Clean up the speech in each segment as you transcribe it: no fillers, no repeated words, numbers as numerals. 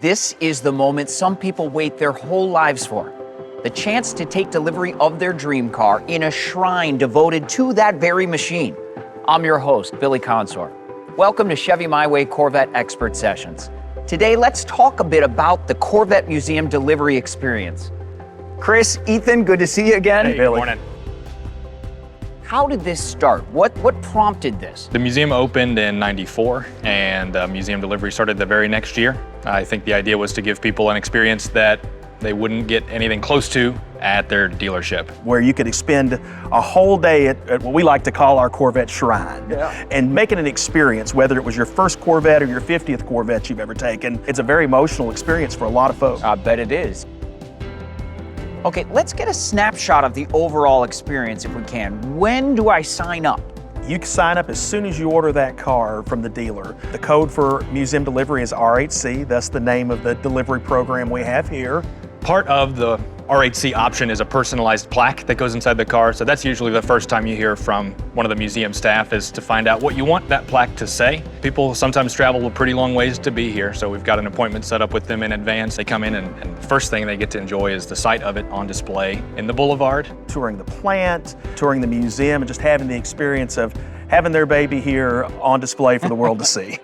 This is the moment some people wait their whole lives for. The chance to take delivery of their dream car in a shrine devoted to that very machine. I'm your host, Billy Consor. Welcome to Chevy MyWay Corvette Expert Sessions. Today, let's talk a bit about the Corvette Museum delivery experience. Chris, Ethan, good to see you again. Hey, good morning. How did this start? What prompted this? The museum opened in '94, and museum delivery started the very next year. I think the idea was to give people an experience that they wouldn't get anything close to at their dealership. Where you could spend a whole day at what we like to call our Corvette shrine, and making an experience, whether it was your first Corvette or your 50th Corvette you've ever taken. It's a very emotional experience for a lot of folks. I bet it is. Okay, let's get a snapshot of the overall experience if we can. When do I sign up? You can sign up as soon as you order that car from the dealer. The code for museum delivery is R8C. That's the name of the delivery program we have here. Part of the R8C option is a personalized plaque that goes inside the car. So that's usually the first time you hear from one of the museum staff, is to find out what you want that plaque to say. People sometimes travel a pretty long ways to be here, so we've got an appointment set up with them in advance. They come in and the first thing they get to enjoy is the sight of it on display in the boulevard. Touring the plant, touring the museum, and just having the experience of having their baby here on display for the world to see.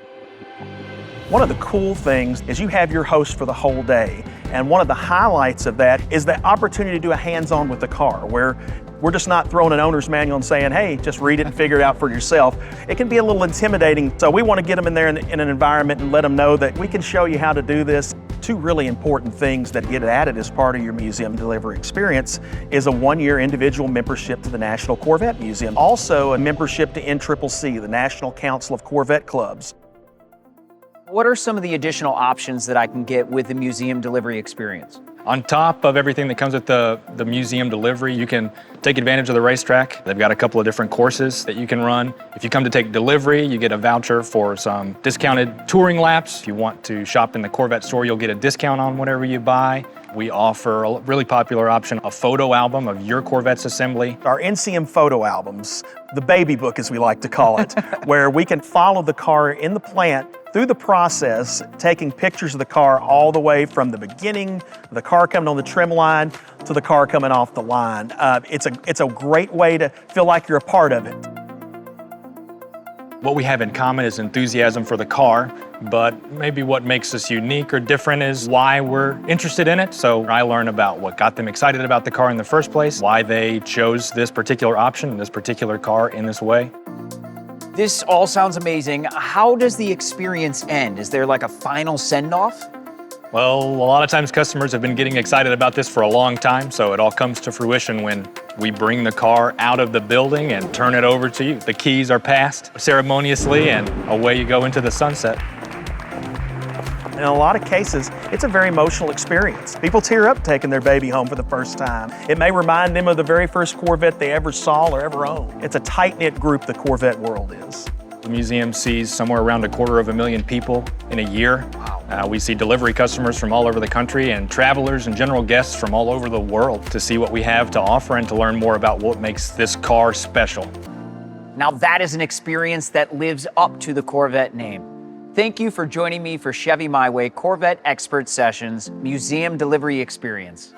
One of the cool things is you have your host for the whole day. And one of the highlights of that is the opportunity to do a hands-on with the car, where we're just not throwing an owner's manual and saying, hey, just read it and figure it out for yourself. It can be a little intimidating, so we want to get them in there in an environment and let them know that we can show you how to do this. Two really important things that get added as part of your museum delivery experience is a one-year individual membership to the National Corvette Museum. Also a membership to NCCC, the National Council of Corvette Clubs. What are some of the additional options that I can get with the museum delivery experience? On top of everything that comes with the museum delivery, you can take advantage of the racetrack. They've got a couple of different courses that you can run. If you come to take delivery, you get a voucher for some discounted touring laps. If you want to shop in the Corvette store, you'll get a discount on whatever you buy. We offer a really popular option, a photo album of your Corvette's assembly. Our NCM photo albums, the baby book as we like to call it, where we can follow the car in the plant through the process, taking pictures of the car all the way from the beginning, the car coming on the trim line, to the car coming off the line. It's a great way to feel like you're a part of it. What we have in common is enthusiasm for the car, but maybe what makes us unique or different is why we're interested in it. So I learn about what got them excited about the car in the first place, why they chose this particular option, this particular car in this way. This all sounds amazing. How does the experience end? Is there like a final send-off? Well, a lot of times customers have been getting excited about this for a long time, so it all comes to fruition when we bring the car out of the building and turn it over to you. The keys are passed ceremoniously, and away you go into the sunset. In a lot of cases, it's a very emotional experience. People tear up taking their baby home for the first time. It may remind them of the very first Corvette they ever saw or ever owned. It's a tight-knit group, the Corvette world is. The museum sees somewhere around 250,000 people in a year. Wow. We see delivery customers from all over the country and travelers and general guests from all over the world to see what we have to offer and to learn more about what makes this car special. Now that is an experience that lives up to the Corvette name. Thank you for joining me for Chevy MyWay Corvette Expert Sessions Museum Delivery Experience.